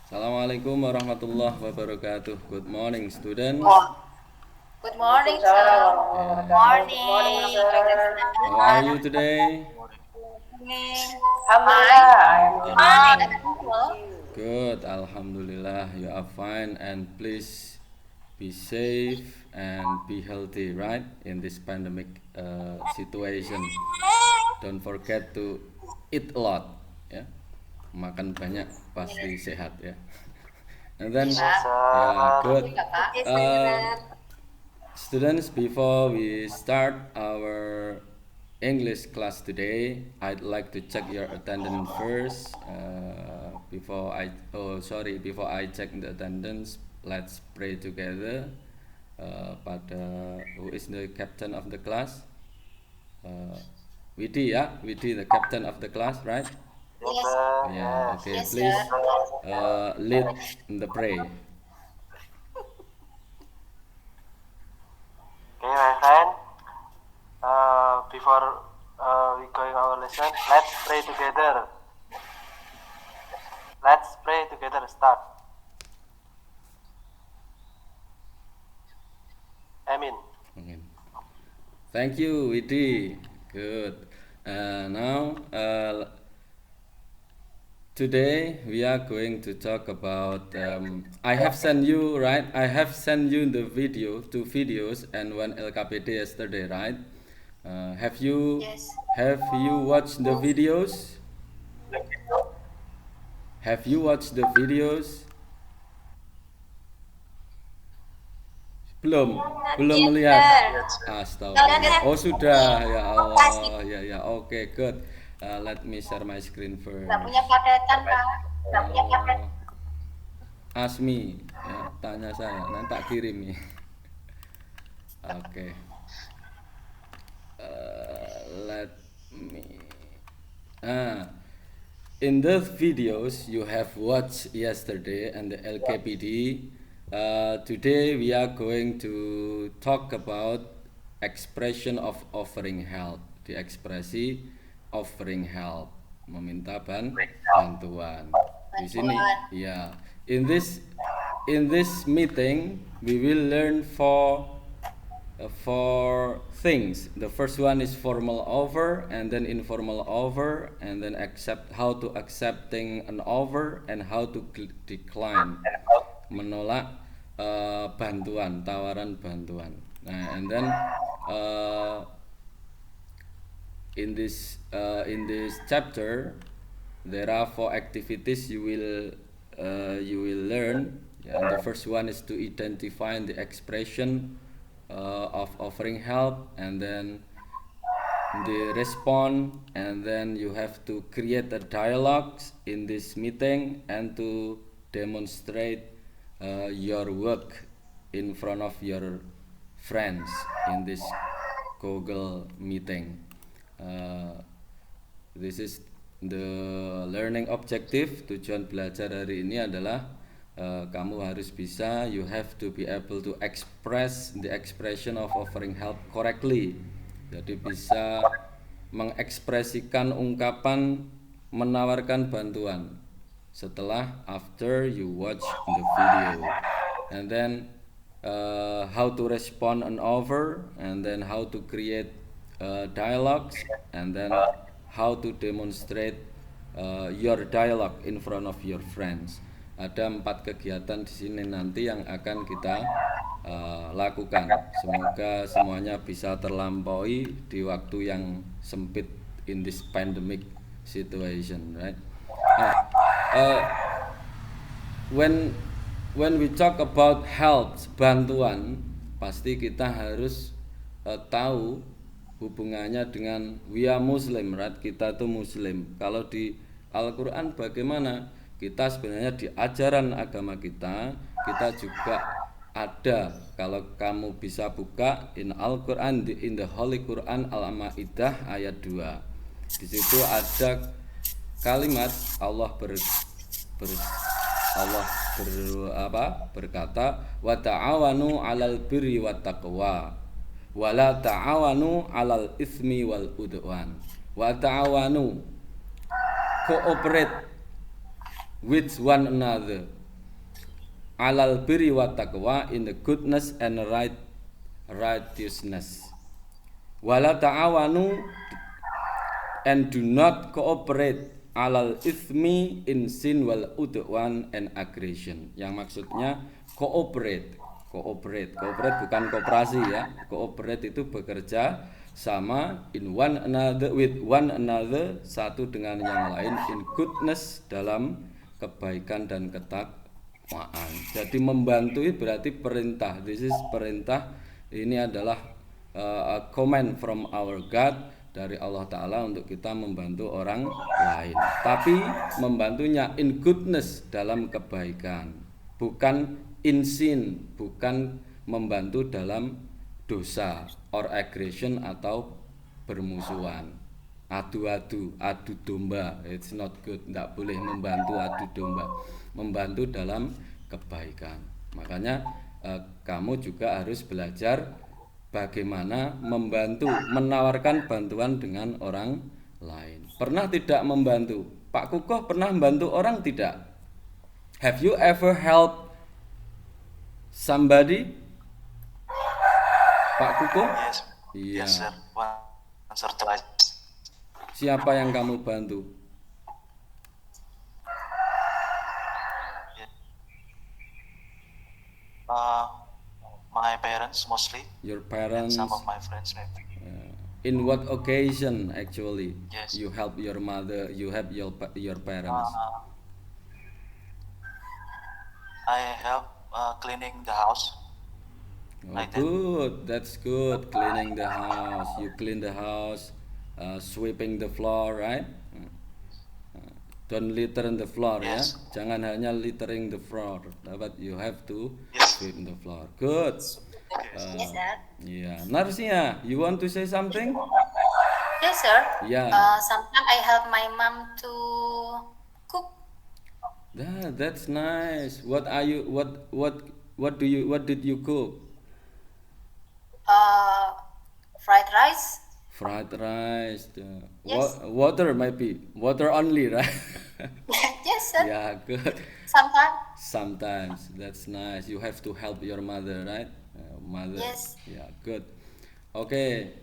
Assalamualaikum warahmatullahi wabarakatuh. Good morning, students. Good morning, sir. Yeah. Morning. How are you today? Alhamdulillah, I am Okay. fine. Thank you. Good. Alhamdulillah, you are fine, and please be safe and be healthy, right? In this pandemic situation. Don't forget to eat a lot, ya. Makan banyak pasti sehat, ya. And then, yeah, good. Students, before we start our English class today, I'd like to check your attendance first. Before I check the attendance, let's pray together. Who is the captain of the class? Widi, yeah, Widi, the captain of the class, right? Yes. Yeah. Okay. Yes, Please sir. lead the pray. Okay, my friend. Before we going our lesson, let's pray together. Let's pray together. Start. Amin. Okay. Thank you, Widi. Good. Now, today we are going to talk about. I have sent you, right? I have sent you the video, 2 videos, and 1 LKPD yesterday, right? Have you Yes. have you watched the videos? Have you watched the videos? Belum, belum melihat. Astagfirullah. Oh sudah, ya Allah, ya oke, good. Let me share my screen first. Nggak punya paketan, Pak. Nggak punya paket. Asmi, ya, tanya saya, nanti tak kirim nih. Oke. Let me. In those videos you have watched yesterday and the LKPD, today we are going to talk about expression of offering help. Di ekspresi offering help, meminta bantuan. Di sini, ya. In this meeting, we will learn four things. The first one is formal offer, and then informal offer, and then how to accepting an offer, and how to decline, menolak bantuan, tawaran bantuan. Nah, and then in this chapter there are 4 activities you will learn. And the first one is to identify the expression of offering help, and then the respond, and then you have to create a dialogue in this meeting and to demonstrate your work in front of your friends in this Google meeting. This is the learning objective. Tujuan belajar hari ini adalah kamu harus bisa, you have to be able to express the expression of offering help correctly. Jadi bisa mengekspresikan ungkapan menawarkan bantuan setelah after you watch the video, and then how to respond an offer, and then how to create dialogues, and then how to demonstrate your dialogue in front of your friends. Ada 4 kegiatan di sini nanti yang akan kita lakukan. Semoga semuanya bisa terlampaui di waktu yang sempit in this pandemic situation, right? When we talk about help, bantuan, pasti kita harus tahu hubungannya dengan we are Muslim, right? Kita tuh Muslim. Kalau di Al-Quran bagaimana? Kita sebenarnya di ajaran agama kita juga ada. Kalau kamu bisa buka in Al-Quran, in the Holy Quran Al-Maidah ayat 2. Di situ ada kalimat Allah berkata wa ta'awanu 'alal birri wat taqwa wa la ta'awanu 'alal itsmi wal udwan. Wa ta'awanu, cooperate with one another, alal birri wa taqwa, in the goodness and righteousness. Wala ta'awanu, and do not cooperate alal ithmi, in sin wal udwan and aggression. Yang maksudnya cooperate bukan kooperasi ya. Cooperate itu bekerja sama, in one another, with one another, satu dengan yang lain, in goodness, dalam kebaikan dan ketakwaan. Jadi membantu itu berarti perintah. This is perintah. Ini adalah a command from our God, dari Allah Ta'ala, untuk kita membantu orang lain. Tapi membantunya in goodness, dalam kebaikan, bukan in sin, bukan membantu dalam dosa or aggression atau bermusuhan, adu domba. It's not good. Tidak boleh membantu adu domba, membantu dalam kebaikan. Makanya kamu juga harus belajar bagaimana membantu, menawarkan bantuan dengan orang lain. Pernah tidak membantu? Pak Kukoh pernah membantu orang tidak? Have you ever helped somebody? Pak Kukoh? Yes. Iya. Yes, sir. Once or twice. Siapa yang kamu bantu? My parents mostly. Your And parents? some of my friends maybe. In what occasion actually? Yes. You help your mother, you help your parents? I help cleaning the house. Oh, like that. good. That's good. Cleaning the house. You clean the house, sweeping the floor, right? Don't litter on the floor, Yes. ya. Jangan hanya littering the floor, but you have to Yes. sweep the floor. Good. Yes, sir. Yeah. Narsia, you want to say something? Yes, sir. Yeah. Sometimes I help my mom to cook. That's nice. What did you cook? Fried rice. Fried rice. Yes. Water maybe. Water only, right? Yes, sir. Yeah, good. Sometimes. Sometimes. That's nice. You have to help your mother, right? Mother. Yes. Yeah, good. Okay,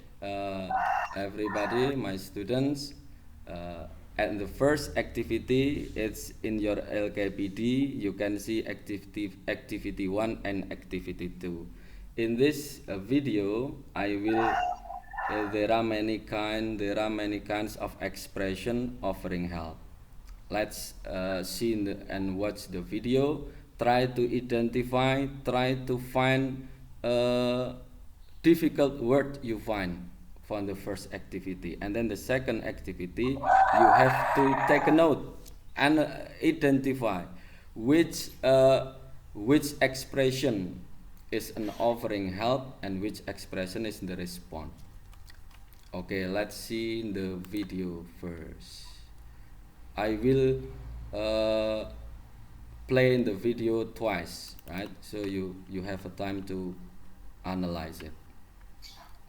everybody, my students, and the first activity, it's in your LKPD. You can see activity 1 and activity 2. In this video, I will. There are many kinds of expression offering help. Let's see and watch the video. Try to identify, try to find a difficult word you find for the first activity, and then the second activity you have to take a note and identify which expression is an offering help and which expression is the response. Okay, let's see the video first. I will play in the video twice, right? So you have a time to analyze it.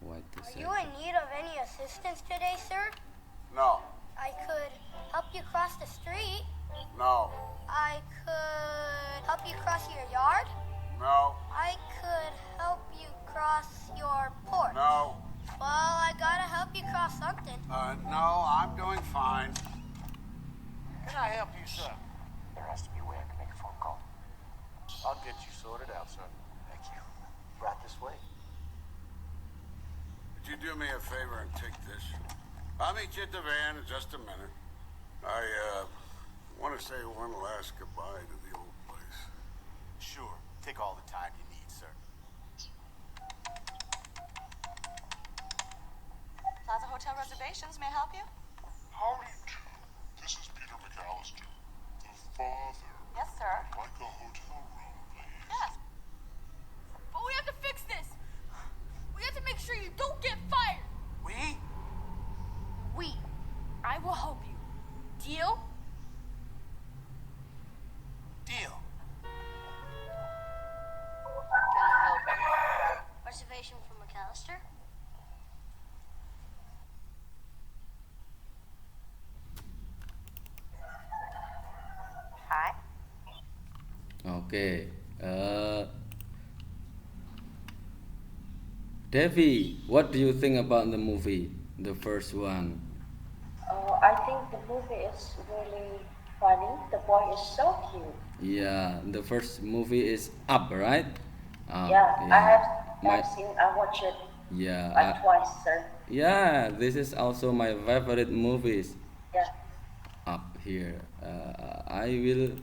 Wait a Are second. you in need of any assistance today, sir? No, I could help you cross the street. no, I could help you cross your yard. no, I could help you cross your porch. no, Well, I gotta help you cross something. no, I'm doing fine. Can I help you, sir? There has to be a way I can make a phone call. I'll get you sorted out, sir. Thank you. Right this way. Would you do me a favor and take this? I'll meet you at the van in just a minute. I want to say one last goodbye to the old place. Sure. Take all the time you need, sir. Plaza Hotel Reservations, may I help you? Howdy, Joe. This is Peter McAllister. The father. Yes, sir. Like a hotel room, please. Yes. But we have to fix this. We have to make sure you don't get fired. We? We. I will help you. Deal? Deal. Can I help you? Reservation for McAllister? Hi. Okay, Devi, what do you think about the movie, the first one? I think the movie is really funny. The boy is so cute. Yeah, the first movie is Up, right? Up, Yeah, My- I watched it yeah, twice, sir. yeah. This is also my favorite movies. Yeah. Up here, I will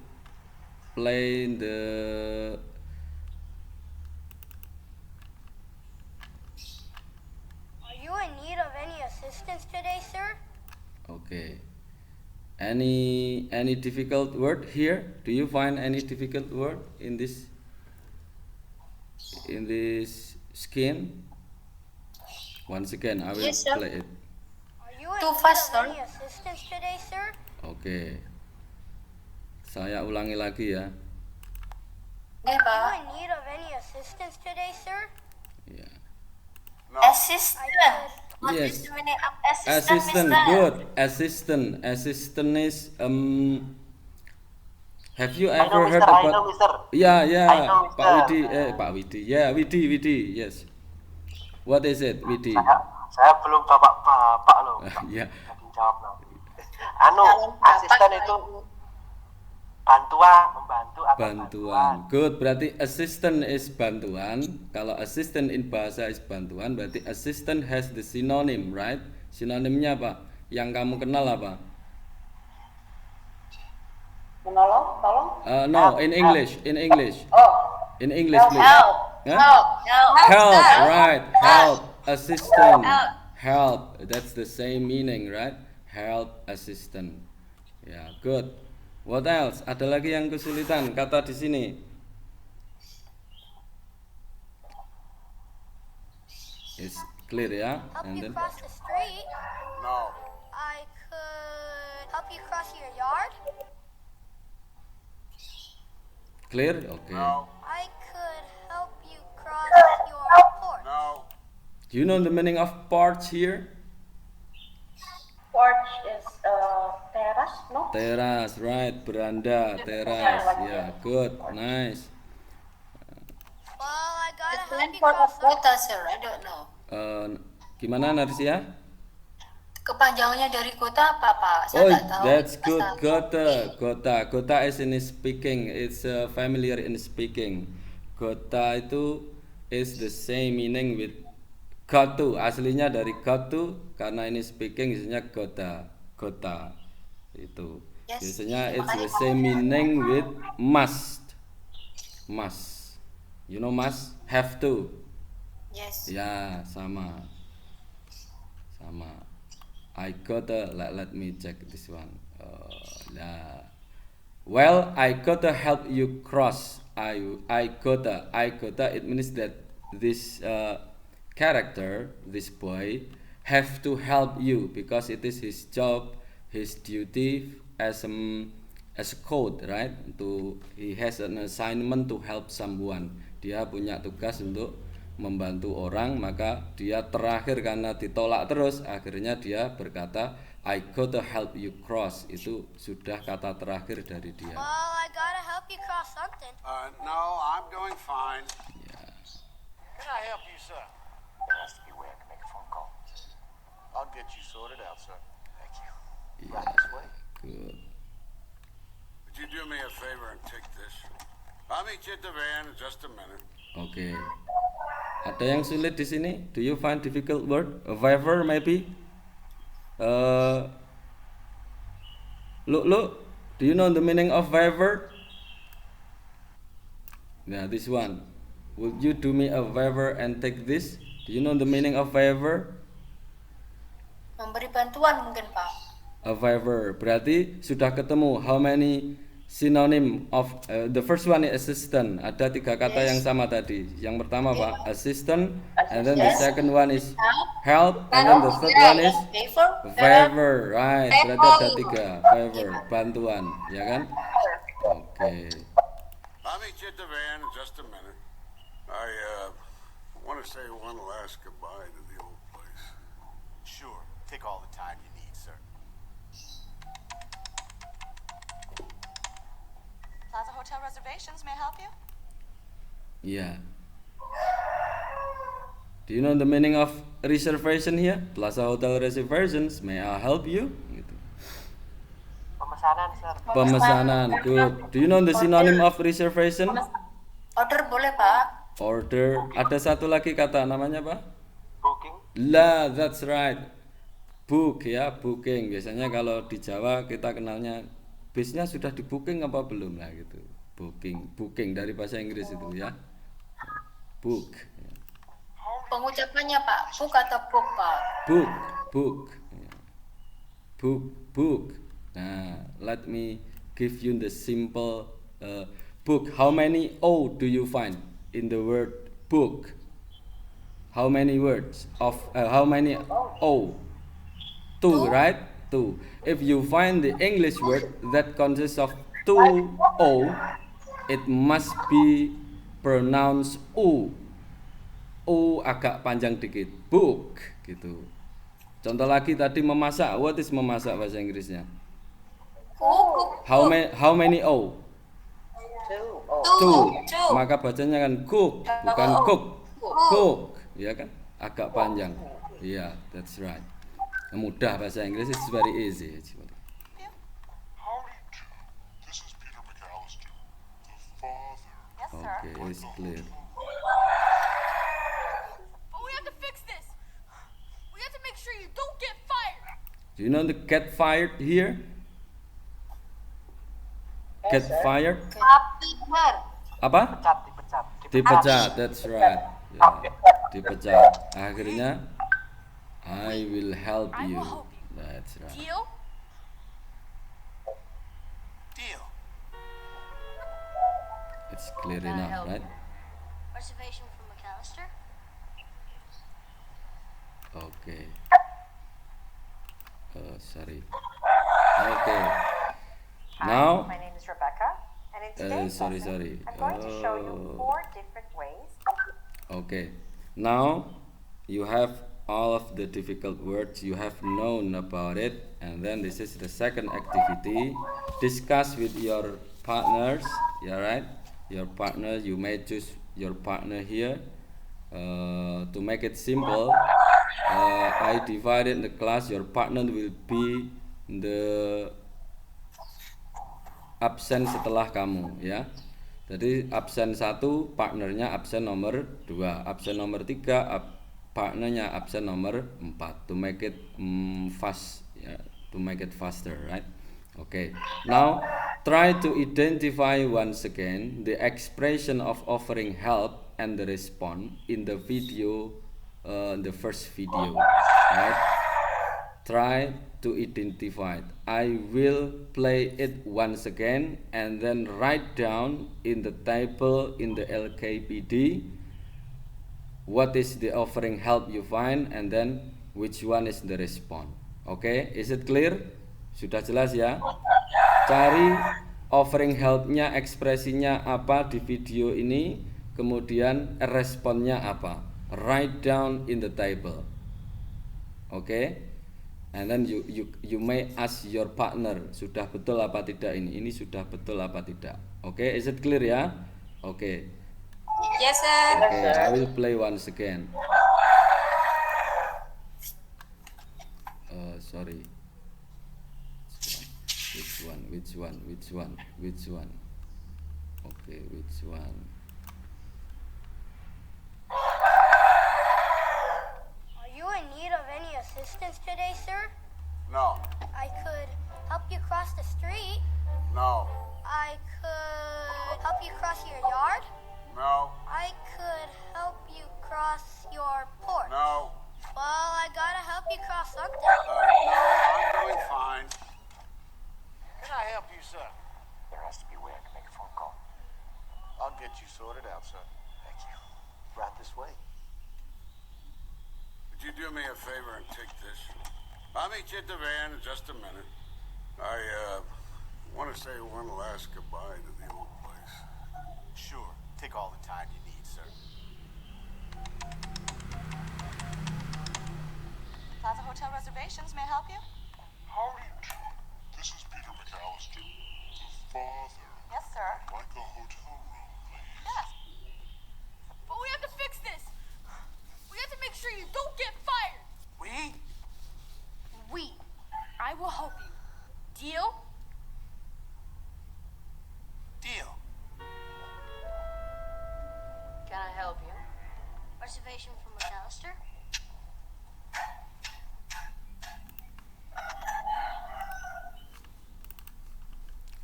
play the. Are you in need of any assistance today, sir? Okay. Any difficult word here? Do you find any difficult word in this skin? Once again, I will Yes, sir. play it. Are you in Too need fast, of sir. any assistance today, sir? Oke. Saya ulangi lagi ya. Okay, Are you Pak. in need of any assistance today, sir? Ya. No. Assistant. What Yes. is the meaning of assistant, Assistant, mister? good. Assistant is Have you I know, ever heard mister. I about? know, mister. Yeah, I know, Pak Widi, mister. Pak Widi. Yeah, Widi. Yes. What is it, Widi? Saya belum bapak loh. Ya. Tadi jawab loh. Anu, Jangan bapak, asisten Pak itu Ibu. bantuan, membantu atau Bantuan. Good. Berarti assistant is bantuan. Kalau assistant in bahasa is bantuan, berarti assistant has the synonym, right? Sinonimnya apa? Yang kamu kenal apa? Menolong, tolong. No, in English. Oh, In English, please. Help. Huh? Help. Help, right? Help, assistant. Help. Help. That's the same meaning, right? Help, assistant. Ya, good. What else? Ada lagi yang kesulitan kata di sini? It's clear ya. Help And you then cross the street? No. I could help you cross your yard? clear? Okay. No. I could help you cross your porch. No. Do you know the meaning of porch here? porch is teras, no? Teras, right? Beranda, teras. Yeah, good, nice. Well, I gotta The help plan you for cross the quota, sir. I don't know. Gimana Narsia? Kepanjangannya dari kota apa, Pak? Saya Oh, nggak tahu. that's good. Asal- Gota is in speaking. It's familiar in speaking. Gota itu is the same meaning with gotu. Aslinya dari gotu, karena ini speaking isinya gota. Itu. Yes. Biasanya it's the same meaning with must. You know must? Have to. Yes. Ya, sama. I gotta let me check this one. Well, I gotta help you cross. I gotta. It means that this character, this boy, have to help you because it is his job, his duty as a code, right? He has an assignment to help someone. Dia punya tugas untuk membantu orang, maka dia terakhir karena ditolak terus, akhirnya dia berkata I gotta help you cross. Itu sudah kata terakhir dari dia. Well, I gotta help you cross something. No, I'm doing fine. Can I help you, sir? There has to be a way I can make a phone call. I'll get you sorted out, sir. Thank you. Yeah, Right this way. good. Would you do me a favor and take this? I'll meet you at the van in just a minute. Oke. Ada yang sulit di sini? Do you find difficult word? A favor maybe? Look. Do you know the meaning of favor? Nah, this one. Would you do me a favor and take this? Do you know the meaning of favor? Memberi bantuan mungkin, Pak. A favor. Berarti sudah ketemu how many synonym of the first one is assistant. Ada 3 kata Yes. yang sama tadi. Yang pertama apa? Assistant, and then the Yes. second one is help, and then the third one is favor. Right. Berarti ada 3. Favor, bantuan, ya kan? Oke. I'll meet you at the van in just a minute. I want to say one last goodbye to the old place. Sure. Take all the time you need, sir. Plaza Hotel reservations, may I help you? Yeah. Do you know the meaning of reservation here? Plaza Hotel reservations. May I help you? Gitu. Pemesanan, sir. Pemesanan. Good. Do you know the synonym of reservation? Order boleh, Pak. Order. Ada satu lagi kata namanya apa? Booking. Lah, that's right. Book ya, booking. Biasanya kalau di Jawa kita kenalnya bisnya sudah di booking apa belum lah gitu. Booking dari bahasa Inggris itu ya. Book. Pengucapannya, Pak. Book atau book, Pak? Book. Nah, let me give you the simple book. How many O do you find in the word book? How many words of how many O? Two, right? Two. If you find the English word that consists of two O, it must be pronounced U. U agak panjang dikit. Book gitu. Contoh lagi tadi memasak. What is memasak bahasa Inggrisnya? Cook. How many O? Two. Two. Maka bacanya kan cook, bukan cook. Cook, ya kan? Agak panjang. Yeah, that's right. Mudah bahasa Inggris, it's very easy. Howdy, Joe. This is Peter McAllister, the father. Yes, sir. Okay, it's clear. But we have to fix this. We have to make sure you don't get fired. Do you know the get fired here? Get fired? Apa? Dipecat. Dipecat, that's right. Yeah, dipecat. Akhirnya, I will help I you. will help you. That's right. Deal? Deal. It's clear enough, right? Reservation for McAllister? Okay. Sorry. Okay. Now, My name is Rebecca, and in today's sorry. lesson, I'm going to show you 4 different ways. Okay. Now, you have all of the difficult words, you have known about it, and then this is the second activity. Discuss with your partners, yeah, right? Your partner, you may choose your partner here. To make it simple, I divided the class. Your partner will be the absen setelah kamu, ya. Jadi absen 1 partnernya absen nomor 2, absen nomor 3 partnernya absen nomor 4, to make it fast, yeah, to make it faster, right? Okay. Now try to identify once again the expression of offering help and the response in the video, the first video, right? Try to identify it. I will play it once again and then write down in the table in the LKPD what is the offering help you find and then which one is the response. Okay, is it clear? Sudah jelas ya? Cari offering help-nya, ekspresinya apa di video ini, kemudian responnya apa. Write down in the table. Okay? And then you may ask your partner, sudah betul apa tidak ini? Ini sudah betul apa tidak? Okay, is it clear ya? Okay. Yes, sir. Okay, I will play once again. Sorry. Which one? Okay, which one? Are you in need of any assistance today, sir? No. I could help you cross the street. No. I could help you cross your yard. No. I could help you cross your porch. No. Well, I gotta help you cross something. No, I'm doing fine. Can I help you, sir? There has to be a way I can make a phone call. I'll get you sorted out, sir. Thank you. Right this way. Would you do me a favor and take this? I'll meet you at the van in just a minute. I want to say one last goodbye to the old place. Sure. Take all the time you need, sir. Plaza Hotel reservations, may I help you? Howdy, Joe. This is Peter McAllister, the father. Yes, sir. Like a hotel room, please. Yes. Reservation for McAllister?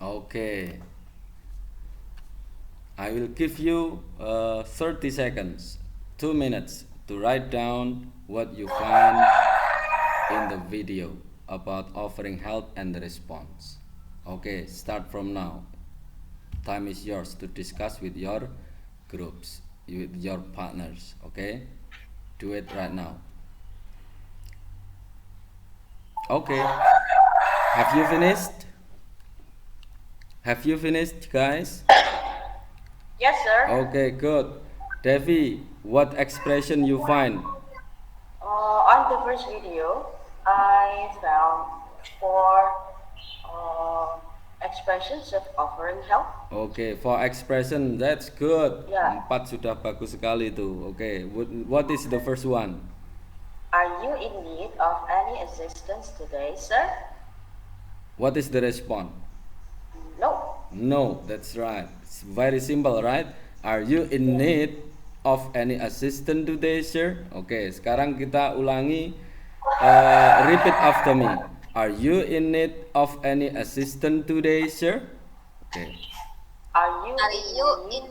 Okay. I will give you 30 seconds, 2 minutes to write down what you find in the video about offering help and the response. Okay, start from now. Time is yours to discuss with your groups, with your partners. Okay, do it right now. Okay, have you finished? Have you finished, guys? Yes, sir. Okay, good. Devi, what expression you find? On the first video, I found 4 expressions of offering help. Okay, for expression, that's good. Yeah. 4 sudah bagus sekali itu. Okay, what is the first one? Are you in need of any assistance today, sir? What is the response? No. No, that's right. It's very simple, right? Are you in need of any assistance today, sir? Okay, sekarang kita ulangi. Repeat after me. Are you in need of any assistance today, sir? Okay. Are you in need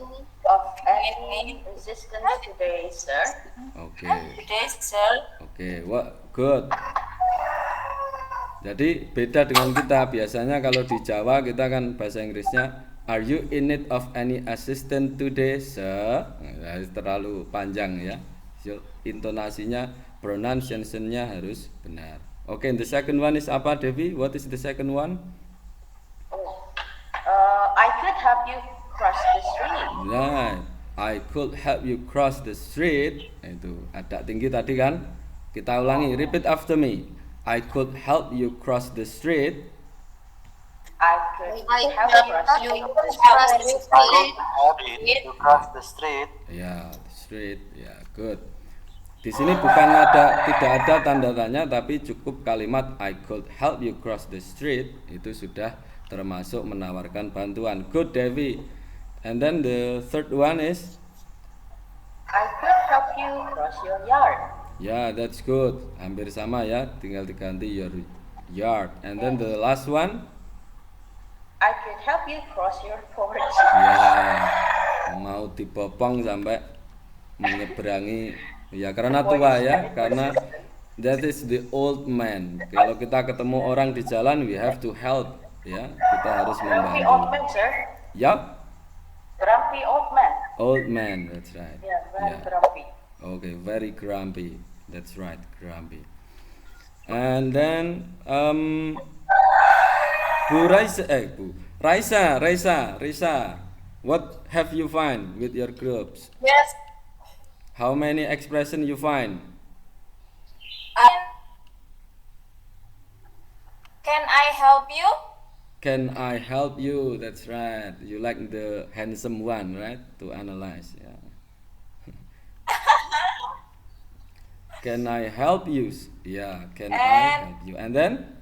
of any assistance today, sir? Okay. Today, sir. Okay, good. Jadi beda dengan kita, biasanya kalau di Jawa kita kan bahasa Inggrisnya are you in need of any assistance today, sir? Nah, terlalu panjang ya. So, intonasinya, pronunciation-nya harus benar. Okay, the second one is apa, Devi? What is the second one? I could help you cross the street. Right, I could help you cross the street. Itu ada tinggi tadi kan? Kita ulangi, repeat after me. I could help you cross the street. I could help you cross the street. Ya, the street. Ya, good. Di sini tidak ada tanda tanya, tapi cukup kalimat I could help you cross the street. Itu sudah termasuk menawarkan bantuan. Good, Devi. And then the third one is I could help you cross your yard. ya, that's good. Hampir sama ya, tinggal diganti your yard. And then the last one I could help you cross your porch. ya, mau dibopong sampai menyeberangi ya, karena tua ya, karena that is the old man. Kalau kita ketemu orang di jalan, we have to help ya, kita harus Grumpy old membantu. man, sir. Yup, Grumpy old man. old man, that's right. Yeah, very Yeah. grumpy. Okay, very grumpy. That's right, grumpy. And then Raisa, what have you find with your groups? Yes. How many expression you find? Can I help you? Can I help you? That's right. You like the handsome one, right? To analyze, yeah. Can I help you? Yeah, can I help you? And then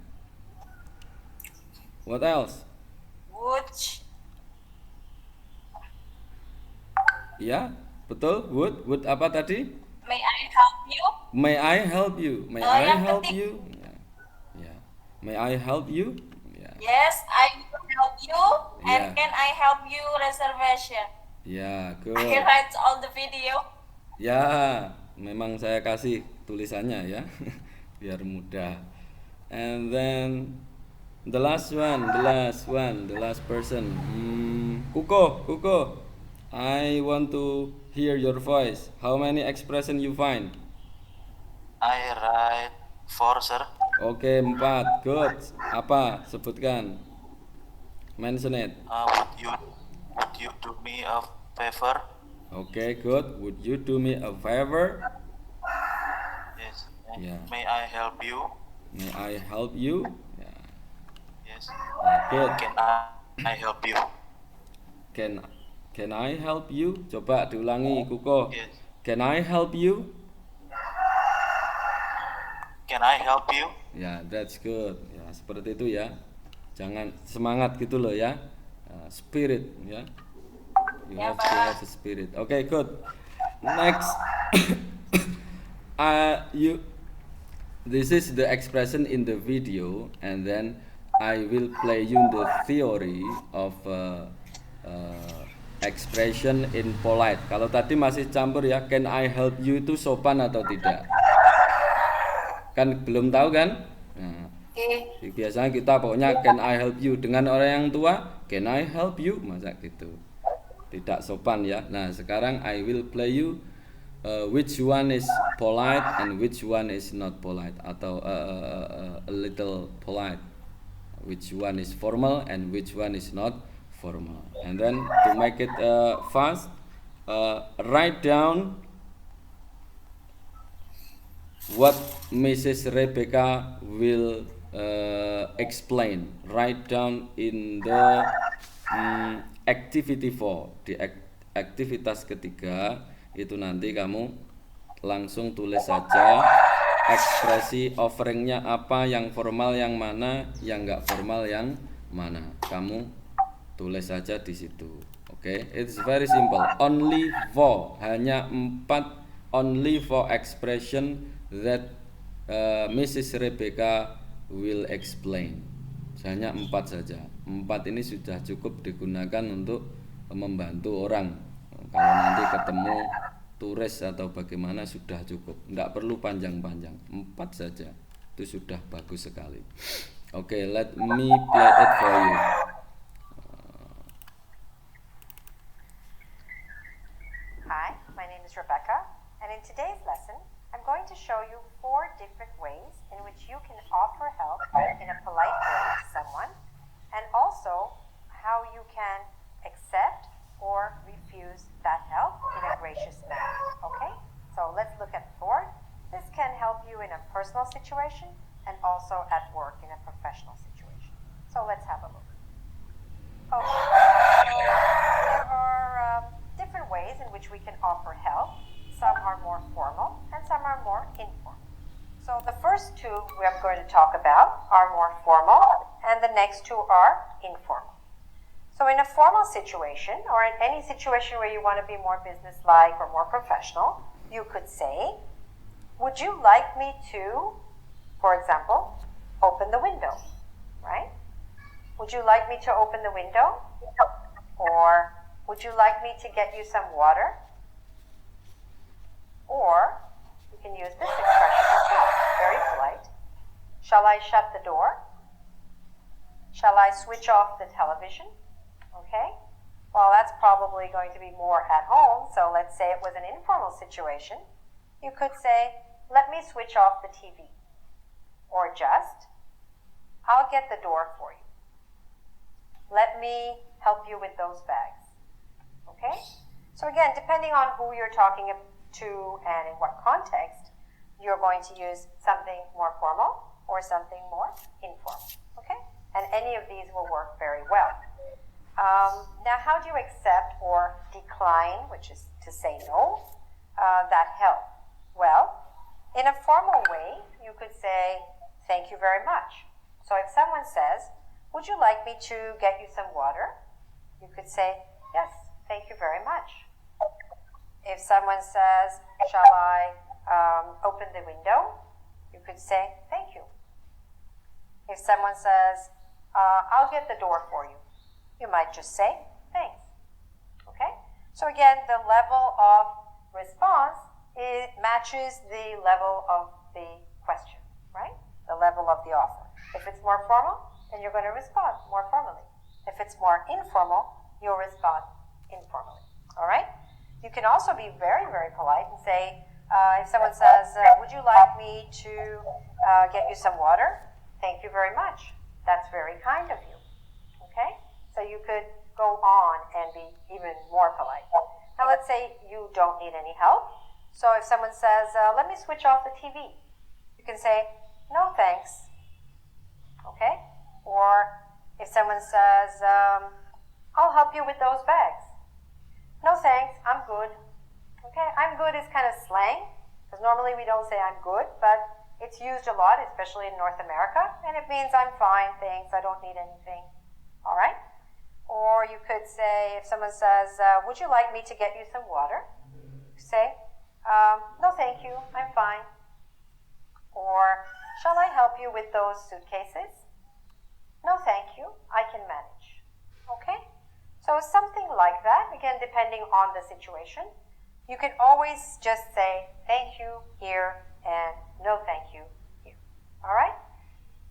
what else? Ya, betul. Would apa tadi? May I help you? May I help you? May I yang help penting. you? Yeah. May I help you? Yeah. Yes, I will help you. Yeah. And can I help you reservation? Ya, good. I write all the video. Ya, memang saya kasih tulisannya ya, biar mudah. And then the last person. Kuko. I want to hear your voice. How many expression you find? I write 4, sir. Oke, 4. Good. Apa? Sebutkan. Mention it. Would you do me a favor? Oke, good. Would you do me a favor? Yes. Yeah. May I help you? May I help you? Yeah. Yes. Good. Can I help you? Can I help you? Coba diulangi, Kuko. Yes. Can I help you? Can I help you? Ya, that's good. Ya, seperti itu ya. Jangan semangat gitu loh ya. Spirit ya. You have to have a spirit. Okay, good. Next. This is the expression in the video, and then I will play you the theory of expression in polite. Kalau tadi masih campur ya, can I help you itu sopan atau tidak? Kan belum tahu kan? Nah, biasanya kita pokoknya can I help you. Dengan orang yang tua, can I help you? Masa gitu. Tidak sopan ya. Nah, sekarang I will play you which one is polite and which one is not polite, atau a little polite. Which one is formal and which one is not formal. And then to make it fast, write down what Mrs. Rebecca will explain. Write down in the activity 4, di aktivitas ketiga itu nanti kamu langsung tulis saja ekspresi offeringnya apa, yang formal yang mana, yang enggak formal yang mana. Kamu tulis saja di situ. Oke, it's very simple. Only 4, hanya 4, only 4 expression that Mrs. Rebecca will explain. Hanya 4 saja. 4 ini sudah cukup digunakan untuk membantu orang. Kalau nanti ketemu turis atau bagaimana sudah cukup. Tidak perlu panjang-panjang. 4 saja. Itu sudah bagus sekali. Oke, let me play it for you. Hi, my name is Rebecca, and in today's lesson, I'm going to show you 4 different ways in which you can offer help in a polite way to someone, and also how you can accept or refuse that help in a gracious manner. Okay? So let's look at 4. This can help you in a personal situation and also at work in a professional situation. So let's have a look. Okay. So there are different ways in which we can offer help. Some are more formal and some are more informal. So the first 2 we are going to talk about are more formal, and the next 2 are informal. So in a formal situation, or in any situation where you want to be more businesslike or more professional, you could say, would you like me to, for example, open the window, right? Would you like me to open the window? Or would you like me to get you some water? Or you can use this expression as well, very polite. Shall I shut the door? Shall I switch off the television? Okay, well, that's probably going to be more at home, so let's say it was an informal situation. You could say, let me switch off the TV. Or just, I'll get the door for you. Let me help you with those bags. Okay, so again, depending on who you're talking to and in what context, you're going to use something more formal or something more informal. Okay, and any of these will work very well. Now, how do you accept or decline, which is to say no, that help? Well, in a formal way, you could say, thank you very much. So if someone says, would you like me to get you some water? You could say, yes, thank you very much. If someone says, shall I open the window? You could say, thank you. If someone says, I'll get the door for you, you might just say, thanks. Okay? So again, the level of response matches the level of the question, right? The level of the offer. If it's more formal, then you're going to respond more formally. If it's more informal, you'll respond informally. All right? You can also be very, very polite and say, if someone says, would you like me to get you some water? Thank you very much. That's very kind of you. Okay? So you could go on and be even more polite. Now let's say you don't need any help. So if someone says, let me switch off the TV, you can say, no thanks. Okay? Or if someone says, I'll help you with those bags. No thanks, I'm good. Okay, I'm good is kind of slang, because normally we don't say I'm good, but it's used a lot, especially in North America, and it means I'm fine, thanks, I don't need anything. All right? Or you could say, if someone says, would you like me to get you some water? Say, No, thank you, I'm fine. Or, shall I help you with those suitcases? No, thank you, I can manage. Okay? So something like that, again, depending on the situation. You can always just say thank you here and no thank you here. All right?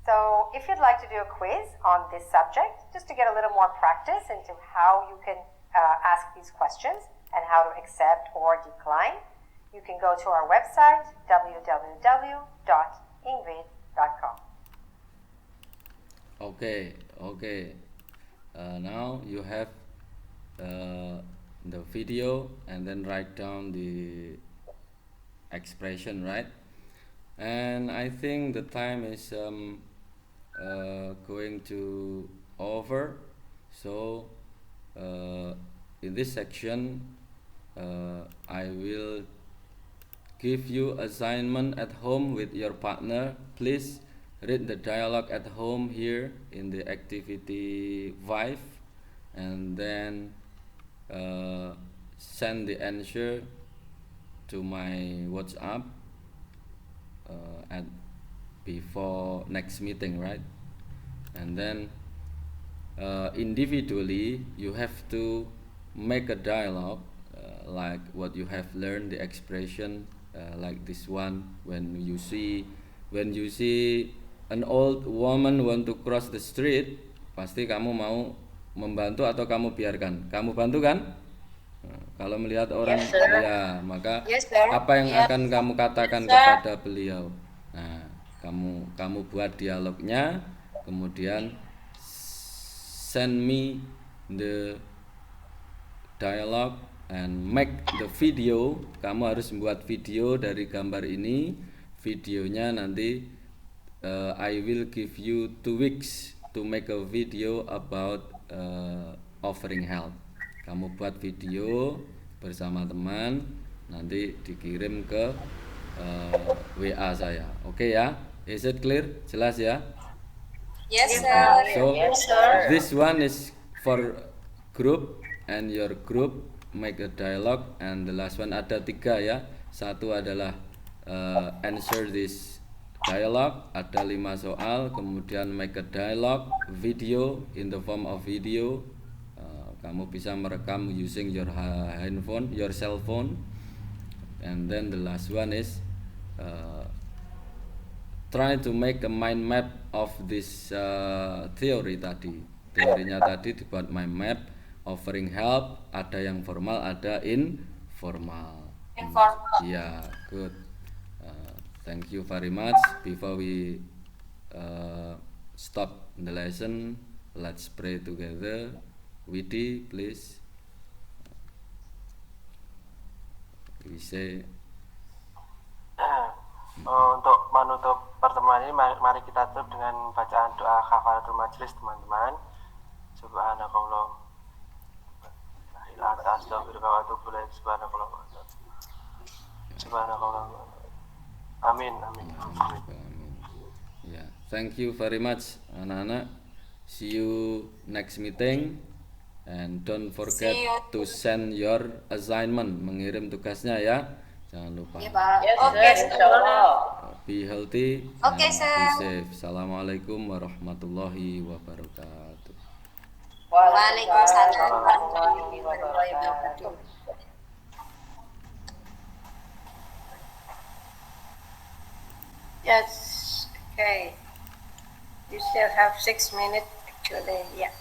So if you'd like to do a quiz on this subject, just to get a little more practice into how you can ask these questions and how to accept or decline, you can go to our website, www.ingrid.com. Okay. Now you have the video and then write down the expression, right? And I think the time is going to over. So in this section, I will give you assignment at home with your partner. Please read the dialogue at home here in the activity 5 and then send the answer to my WhatsApp at before next meeting, right? And then individually you have to make a dialogue like what you have learned, the expression like this one. When you see an old woman want to cross the street, pasti kamu mau membantu atau kamu biarkan? Kamu bantu kan? Kalau melihat orang, ya maka apa yang akan kamu katakan kepada beliau? Nah, kamu buat dialognya, kemudian send me the dialogue and make the video. Kamu harus membuat video dari gambar ini. Videonya nanti I will give you 2 weeks to make a video about offering help. Kamu buat video bersama teman, nanti dikirim ke WA saya. Oke ya? Is it clear? Jelas ya? Yes, sir. So Yes, sir. this one is for group and your group make a dialogue, and the last one ada 3 ya. Satu adalah answer this dialogue, ada 5 soal, kemudian make a dialogue video in the form of video. Kamu bisa merekam using your handphone, your cell phone. And then the last one is try to make a mind map of this theory tadi. Teorinya tadi dibuat mind map. Offering help, ada yang formal, ada informal. Yeah, good. Thank you very much. Before we stop the lesson, let's pray together. Widi, please. We say. Untuk menutup pertemuan ini, mari kita tutup dengan bacaan doa kafaratul majlis, teman-teman. Subhanakallah. Subhanakallah. Amin. Yeah, thank you very much, anak-anak. See you next meeting, and don't forget to send your assignment, mengirim tugasnya ya. Jangan lupa. Yes, Be healthy. Okay, and sir. Be safe. Assalamualaikum warahmatullahi wabarakatuh. Waalaikumsalam warahmatullahi wabarakatuh. Yes, okay. You still have 6 minutes actually, yeah.